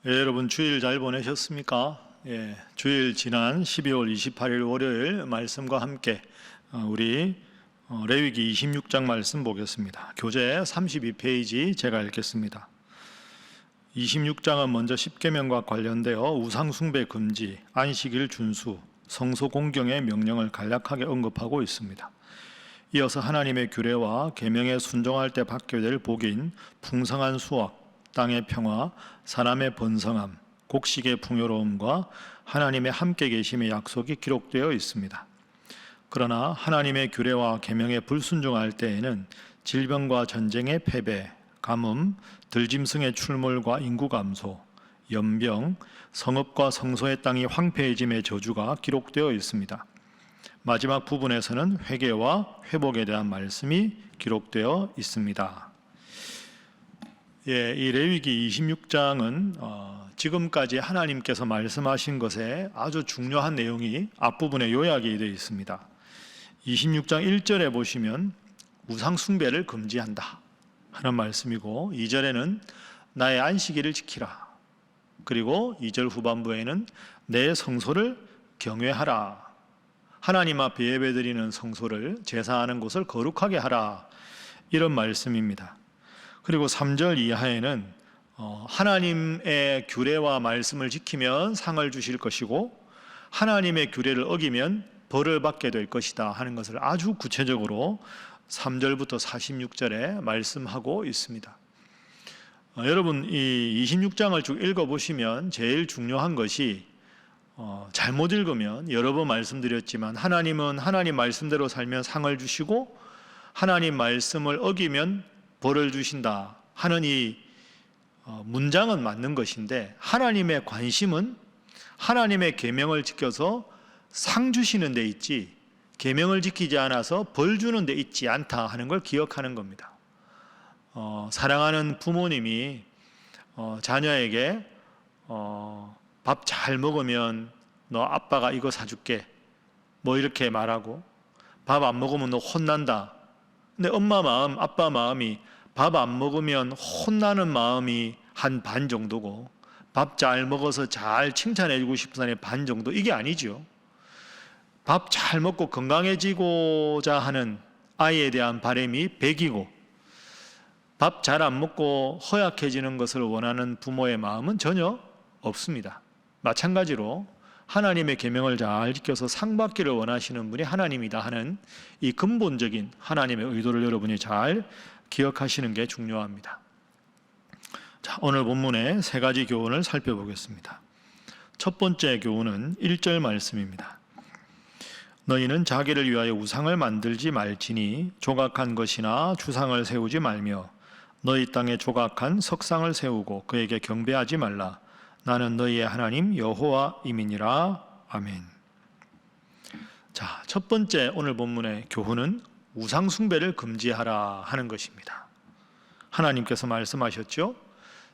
여러분 주일 잘 보내셨습니까? 주일 지난 12월 28일 월요일 말씀과 함께 우리 레위기 26장 말씀 보겠습니다. 교재 32페이지 제가 읽겠습니다. 26장은 먼저 십계명과 관련되어 우상 숭배 금지, 안식일 준수, 성소 공경의 명령을 간략하게 언급하고 있습니다. 이어서 하나님의 규례와 계명에 순종할 때 받게 될 복인 풍성한 수확, 땅의 평화, 사람의 번성함, 곡식의 풍요로움과 하나님의 함께 계심의 약속이 기록되어 있습니다. 그러나 하나님의 규례와 계명에 불순종할 때에는 질병과 전쟁의 패배, 가뭄, 들짐승의 출몰과 인구 감소, 연병, 성읍과 성소의 땅이 황폐해짐의 저주가 기록되어 있습니다. 마지막 부분에서는 회개와 회복에 대한 말씀이 기록되어 있습니다. 이 레위기 26장은 지금까지 하나님께서 말씀하신 것에 아주 중요한 내용이 앞부분에 요약이 되어 있습니다. 26장 1절에 보시면 우상 숭배를 금지한다 하는 말씀이고, 2절에는 나의 안식일을 지키라, 그리고 2절 후반부에는 내 성소를 경외하라, 하나님 앞에 예배드리는 성소를 제사하는 곳을 거룩하게 하라, 이런 말씀입니다. 그리고 3절 이하에는 하나님의 규례와 말씀을 지키면 상을 주실 것이고 하나님의 규례를 어기면 벌을 받게 될 것이다 하는 것을 아주 구체적으로 3절부터 46절에 말씀하고 있습니다. 여러분, 이 26장을 쭉 읽어보시면 제일 중요한 것이 잘못 읽으면 여러 번 말씀드렸지만 하나님은 하나님 말씀대로 살면 상을 주시고 하나님 말씀을 어기면 벌을 주신다 하는 이 문장은 맞는 것인데, 하나님의 관심은 하나님의 계명을 지켜서 상 주시는 데 있지 계명을 지키지 않아서 벌 주는 데 있지 않다 하는 걸 기억하는 겁니다. 사랑하는 부모님이 자녀에게 밥 잘 먹으면 너 아빠가 이거 사줄게 뭐 이렇게 말하고, 밥 안 먹으면 너 혼난다. 근데 엄마 마음, 아빠 마음이 밥 안 먹으면 혼나는 마음이 한 반 정도고, 밥 잘 먹어서 잘 칭찬해 주고 싶은 사람의 반 정도, 이게 아니죠. 밥 잘 먹고 건강해지고자 하는 아이에 대한 바람이 100이고 밥 잘 안 먹고 허약해지는 것을 원하는 부모의 마음은 전혀 없습니다. 마찬가지로 하나님의 계명을 잘 지켜서 상 받기를 원하시는 분이 하나님이다 하는 이 근본적인 하나님의 의도를 여러분이 잘 기억하시는 게 중요합니다. 자, 오늘 본문의 세 가지 교훈을 살펴보겠습니다. 첫 번째 교훈은 1절 말씀입니다. 너희는 자기를 위하여 우상을 만들지 말지니 조각한 것이나 주상을 세우지 말며 너희 땅에 조각한 석상을 세우고 그에게 경배하지 말라. 나는 너희의 하나님 여호와임이니라. 아멘. 자, 첫 번째 오늘 본문의 교훈은 우상 숭배를 금지하라 하는 것입니다. 하나님께서 말씀하셨죠.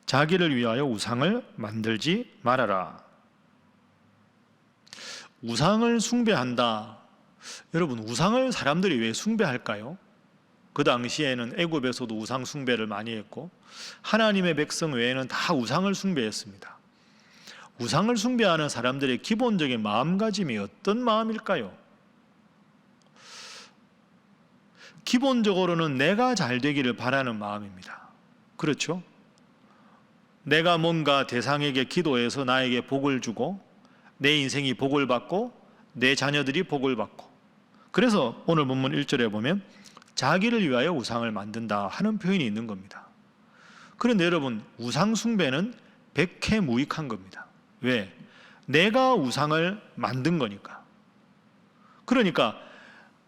자기를 위하여 우상을 만들지 말아라. 우상을 숭배한다. 여러분, 우상을 사람들이 왜 숭배할까요? 그 당시에는 애굽에서도 우상 숭배를 많이 했고 하나님의 백성 외에는 다 우상을 숭배했습니다. 우상을 숭배하는 사람들의 기본적인 마음가짐이 어떤 마음일까요? 기본적으로는 내가 잘 되기를 바라는 마음입니다. 그렇죠? 내가 뭔가 대상에게 기도해서 나에게 복을 주고 내 인생이 복을 받고 내 자녀들이 복을 받고, 그래서 오늘 본문 1절에 보면 자기를 위하여 우상을 만든다 하는 표현이 있는 겁니다. 그런데 여러분, 우상 숭배는 백해무익한 겁니다. 왜? 내가 우상을 만든 거니까. 그러니까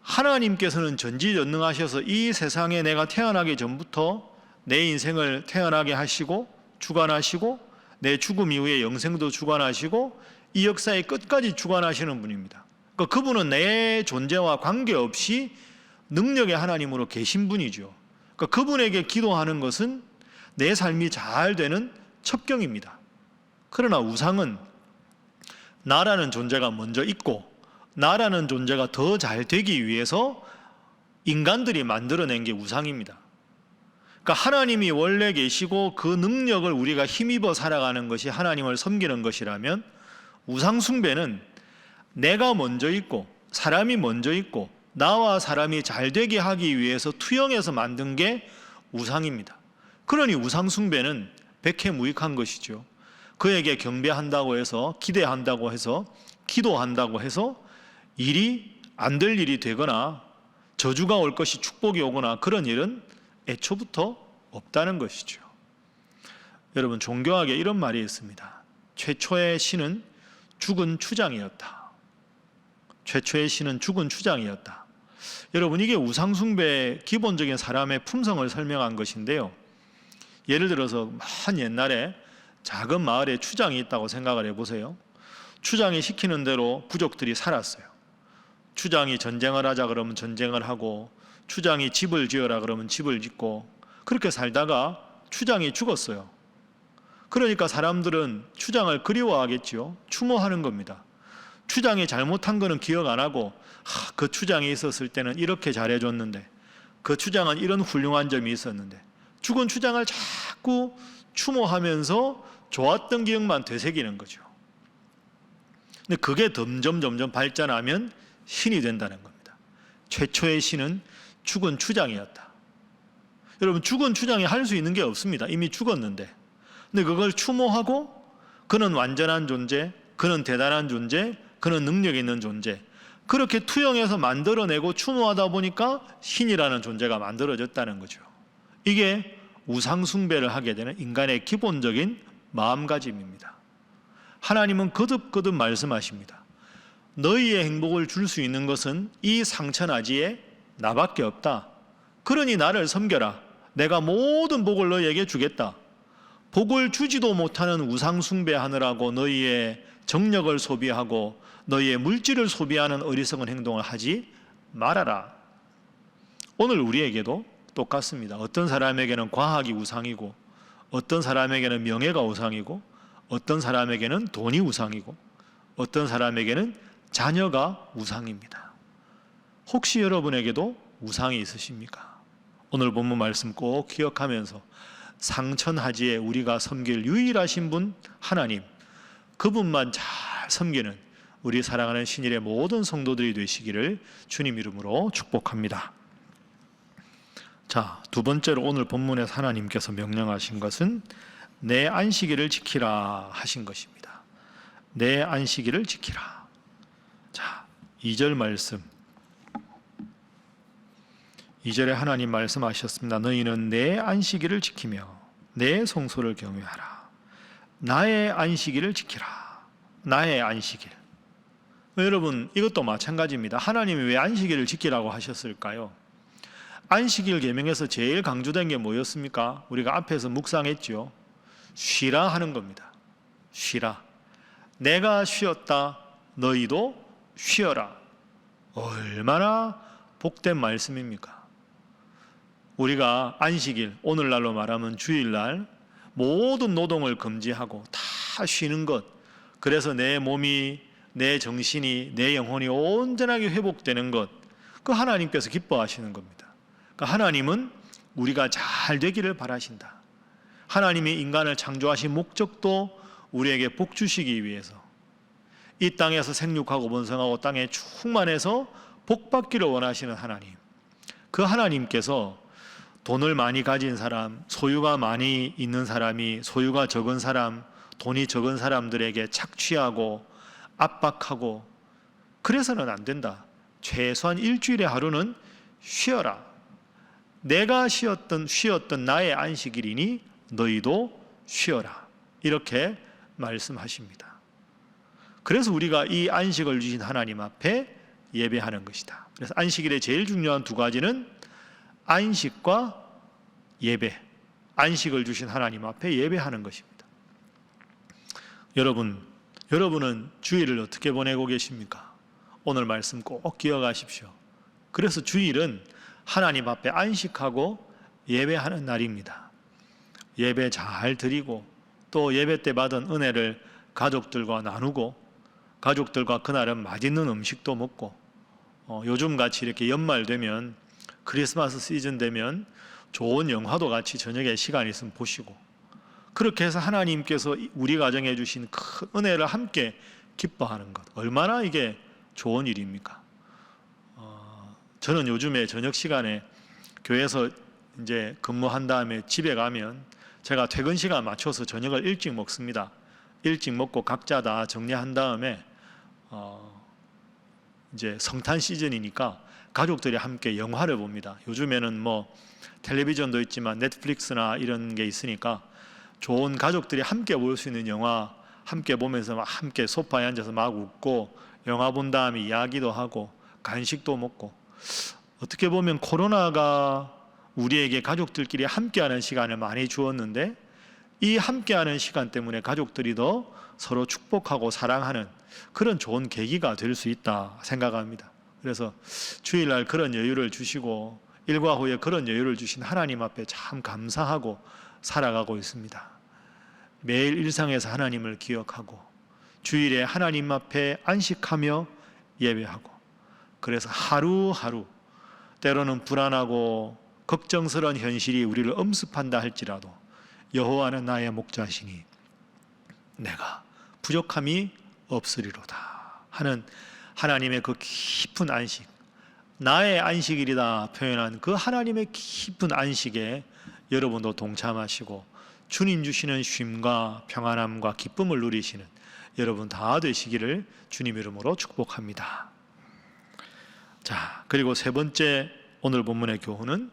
하나님께서는 전지전능하셔서 이 세상에 내가 태어나기 전부터 내 인생을 태어나게 하시고 주관하시고 내 죽음 이후에 영생도 주관하시고 이 역사의 끝까지 주관하시는 분입니다. 그러니까 그분은 내 존재와 관계없이 능력의 하나님으로 계신 분이죠. 그러니까 그분에게 기도하는 것은 내 삶이 잘 되는 첩경입니다. 그러나 우상은 나라는 존재가 먼저 있고 나라는 존재가 더 잘 되기 위해서 인간들이 만들어낸 게 우상입니다. 그러니까 하나님이 원래 계시고 그 능력을 우리가 힘입어 살아가는 것이 하나님을 섬기는 것이라면, 우상 숭배는 내가 먼저 있고 사람이 먼저 있고 나와 사람이 잘 되게 하기 위해서 투영해서 만든 게 우상입니다. 그러니 우상 숭배는 백해무익한 것이죠. 그에게 경배한다고 해서, 기대한다고 해서, 기도한다고 해서 일이 안 될 일이 되거나 저주가 올 것이 축복이 오거나 그런 일은 애초부터 없다는 것이죠. 여러분, 종교학에 이런 말이 있습니다. 최초의 신은 죽은 추장이었다. 최초의 신은 죽은 추장이었다. 여러분, 이게 우상숭배의 기본적인 사람의 품성을 설명한 것인데요. 예를 들어서 한 옛날에 작은 마을에 추장이 있다고 생각을 해보세요. 추장이 시키는 대로 부족들이 살았어요. 추장이 전쟁을 하자 그러면 전쟁을 하고, 추장이 집을 지어라 그러면 집을 짓고, 그렇게 살다가 추장이 죽었어요. 그러니까 사람들은 추장을 그리워하겠죠. 추모하는 겁니다. 추장이 잘못한 거는 기억 안 하고, 그 추장이 있었을 때는 이렇게 잘해줬는데, 그 추장은 이런 훌륭한 점이 있었는데, 죽은 추장을 자꾸 추모하면서 좋았던 기억만 되새기는 거죠. 근데 그게 점점 발전하면 신이 된다는 겁니다. 최초의 신은 죽은 추장이었다. 여러분, 죽은 추장이 할 수 있는 게 없습니다. 이미 죽었는데. 근데 그걸 추모하고, 그는 완전한 존재, 그는 대단한 존재, 그는 능력 있는 존재, 그렇게 투영해서 만들어내고 추모하다 보니까 신이라는 존재가 만들어졌다는 거죠. 이게 우상숭배를 하게 되는 인간의 기본적인 마음가짐입니다. 하나님은 거듭 말씀하십니다. 너희의 행복을 줄 수 있는 것은 이 상천하지에 나밖에 없다. 그러니 나를 섬겨라. 내가 모든 복을 너희에게 주겠다. 복을 주지도 못하는 우상숭배하느라고 너희의 정력을 소비하고 너희의 물질을 소비하는 어리석은 행동을 하지 말아라. 오늘 우리에게도 똑같습니다. 어떤 사람에게는 과학이 우상이고, 어떤 사람에게는 명예가 우상이고, 어떤 사람에게는 돈이 우상이고, 어떤 사람에게는 자녀가 우상입니다. 혹시 여러분에게도 우상이 있으십니까? 오늘 본문 말씀 꼭 기억하면서 상천하지에 우리가 섬길 유일하신 분 하나님, 그분만 잘 섬기는 우리 사랑하는 신일의 모든 성도들이 되시기를 주님 이름으로 축복합니다. 자, 두 번째로 오늘 본문에서 하나님께서 명령하신 것은 내 안식일을 지키라 하신 것입니다. 내 안식일을 지키라. 자, 2절 말씀. 2절에 하나님 말씀하셨습니다. 너희는 내 안식일을 지키며 내 성소를 경외하라. 나의 안식일을 지키라. 나의 안식일. 여러분, 이것도 마찬가지입니다. 하나님이 왜 안식일을 지키라고 하셨을까요? 안식일 계명에서 제일 강조된 게 뭐였습니까? 우리가 앞에서 묵상했죠. 쉬라 하는 겁니다. 쉬라. 내가 쉬었다. 너희도 쉬어라. 얼마나 복된 말씀입니까? 우리가 안식일, 오늘날로 말하면 주일날 모든 노동을 금지하고 다 쉬는 것, 그래서 내 몸이, 내 정신이, 내 영혼이 온전하게 회복되는 것, 그 하나님께서 기뻐하시는 겁니다. 그러니까 하나님은 우리가 잘 되기를 바라신다. 하나님이 인간을 창조하신 목적도 우리에게 복 주시기 위해서, 이 땅에서 생육하고 번성하고 땅에 충만해서 복 받기를 원하시는 하나님, 그 하나님께서 돈을 많이 가진 사람, 소유가 많이 있는 사람이 소유가 적은 사람, 돈이 적은 사람들에게 착취하고 압박하고 그래서는 안 된다. 최소한 일주일에 하루는 쉬어라. 내가 쉬었던 나의 안식일이니 너희도 쉬어라. 이렇게 말씀하십니다. 그래서 우리가 이 안식을 주신 하나님 앞에 예배하는 것이다. 그래서 안식일의 제일 중요한 두 가지는 안식과 예배, 안식을 주신 하나님 앞에 예배하는 것입니다. 여러분은 주일을 어떻게 보내고 계십니까? 오늘 말씀 꼭 기억하십시오. 그래서 주일은 하나님 앞에 안식하고 예배하는 날입니다. 예배 잘 드리고 또 예배 때 받은 은혜를 가족들과 나누고, 가족들과 그날은 맛있는 음식도 먹고, 요즘같이 이렇게 연말 되면, 크리스마스 시즌 되면 좋은 영화도 같이 저녁에 시간 있으면 보시고, 그렇게 해서 하나님께서 우리 가정에 주신 큰 은혜를 함께 기뻐하는 것, 얼마나 이게 좋은 일입니까? 저는 요즘에 저녁 시간에 교회에서 이제 근무한 다음에 집에 가면 제가 퇴근 시간 맞춰서 저녁을 일찍 먹습니다. 일찍 먹고 각자 다 정리한 다음에 이제 성탄 시즌이니까 가족들이 함께 영화를 봅니다. 요즘에는 뭐 텔레비전도 있지만 넷플릭스나 이런 게 있으니까 좋은 가족들이 함께 볼 수 있는 영화 함께 보면서 막 함께 소파에 앉아서 막 웃고 영화 본 다음에 이야기도 하고 간식도 먹고, 어떻게 보면 코로나가 우리에게 가족들끼리 함께하는 시간을 많이 주었는데 이 함께하는 시간 때문에 가족들이 더 서로 축복하고 사랑하는 그런 좋은 계기가 될 수 있다 생각합니다. 그래서 주일날 그런 여유를 주시고 일과 후에 그런 여유를 주신 하나님 앞에 참 감사하고 살아가고 있습니다. 매일 일상에서 하나님을 기억하고 주일에 하나님 앞에 안식하며 예배하고, 그래서 하루하루 때로는 불안하고 걱정스러운 현실이 우리를 엄습한다 할지라도 여호와는 나의 목자시니 내가 부족함이 없으리로다 하는 하나님의 그 깊은 안식, 나의 안식일이다 표현한 그 하나님의 깊은 안식에 여러분도 동참하시고 주님 주시는 쉼과 평안함과 기쁨을 누리시는 여러분 다 되시기를 주님 이름으로 축복합니다. 자, 그리고 세 번째 오늘 본문의 교훈은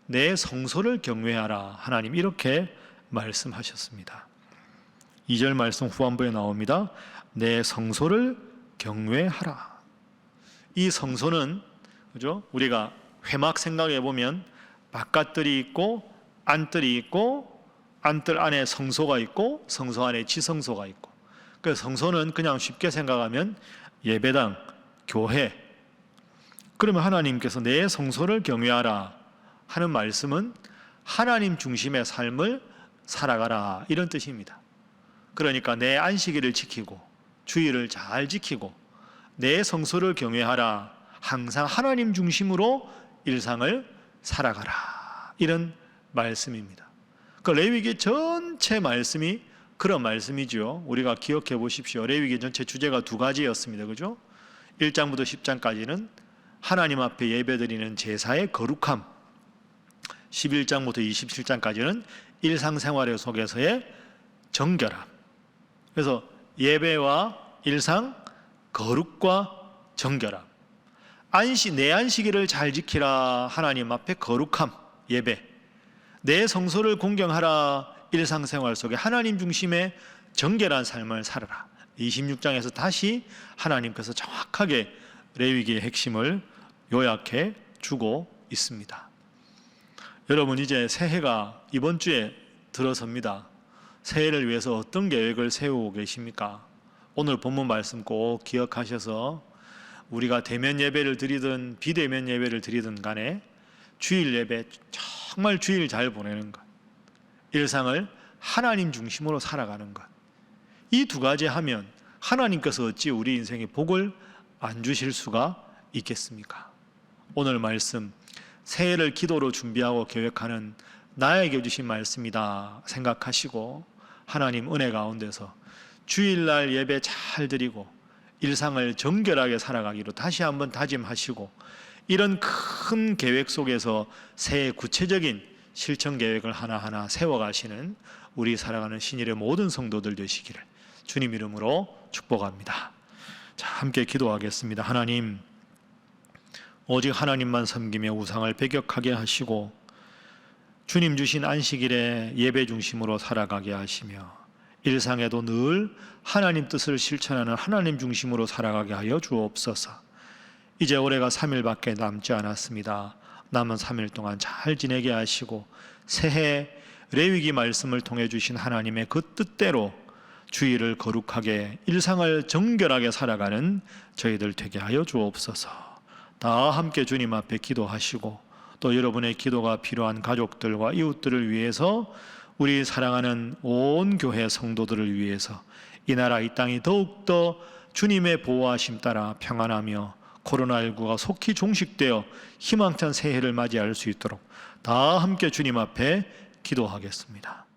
내 성소를 경외하라. 하나님 이렇게 말씀하셨습니다. 2절 말씀 후반부에 나옵니다. 내 성소를 경외하라. 이 성소는 그죠? 우리가 회막 생각해 보면 바깥뜰이 있고 안뜰이 있고 안뜰 안에 성소가 있고 성소 안에 지성소가 있고, 그 성소는 그냥 쉽게 생각하면 예배당, 교회. 그러면 하나님께서 내 성소를 경외하라 하는 말씀은 하나님 중심의 삶을 살아가라 이런 뜻입니다. 그러니까 내 안식일을 지키고 주일을 잘 지키고 내 성소를 경외하라, 항상 하나님 중심으로 일상을 살아가라 이런 말씀입니다. 그 레위기 전체 말씀이 그런 말씀이죠. 우리가 기억해 보십시오. 레위기 전체 주제가 두 가지였습니다. 그죠? 1장부터 10장까지는 하나님 앞에 예배드리는 제사의 거룩함, 11장부터 27장까지는 일상생활 속에서의 정결함. 그래서 예배와 일상, 거룩과 정결함. 내 안식일을 잘 지키라, 하나님 앞에 거룩함, 예배. 내 성소를 공경하라, 일상생활 속에 하나님 중심의 정결한 삶을 살아라. 26장에서 다시 하나님께서 정확하게 레위기의 핵심을 요약해 주고 있습니다. 여러분 이제 새해가 이번 주에 들어섭니다. 새해를 위해서 어떤 계획을 세우고 계십니까? 오늘 본문 말씀 꼭 기억하셔서 우리가 대면 예배를 드리든 비대면 예배를 드리든 간에 주일 예배 정말 주일 잘 보내는 것, 일상을 하나님 중심으로 살아가는 것, 이 두 가지 하면 하나님께서 어찌 우리 인생에 복을 안 주실 수가 있겠습니까? 오늘 말씀 새해를 기도로 준비하고 계획하는 나에게 주신 말씀이다 생각하시고 하나님 은혜 가운데서 주일날 예배 잘 드리고 일상을 정결하게 살아가기로 다시 한번 다짐하시고, 이런 큰 계획 속에서 새해 구체적인 실천 계획을 하나하나 세워가시는 우리 살아가는 신일의 모든 성도들 되시기를 주님 이름으로 축복합니다. 자, 함께 기도하겠습니다. 하나님, 오직 하나님만 섬기며 우상을 배격하게 하시고 주님 주신 안식일에 예배 중심으로 살아가게 하시며 일상에도 늘 하나님 뜻을 실천하는 하나님 중심으로 살아가게 하여 주옵소서. 이제 올해가 3일밖에 남지 않았습니다. 남은 3일 동안 잘 지내게 하시고 새해 레위기 말씀을 통해 주신 하나님의 그 뜻대로 주일을 거룩하게 일상을 정결하게 살아가는 저희들 되게 하여 주옵소서. 다 함께 주님 앞에 기도하시고 또 여러분의 기도가 필요한 가족들과 이웃들을 위해서, 우리 사랑하는 온 교회 성도들을 위해서 이 나라 이 땅이 더욱더 주님의 보호하심 따라 평안하며 코로나19가 속히 종식되어 희망찬 새해를 맞이할 수 있도록 다 함께 주님 앞에 기도하겠습니다.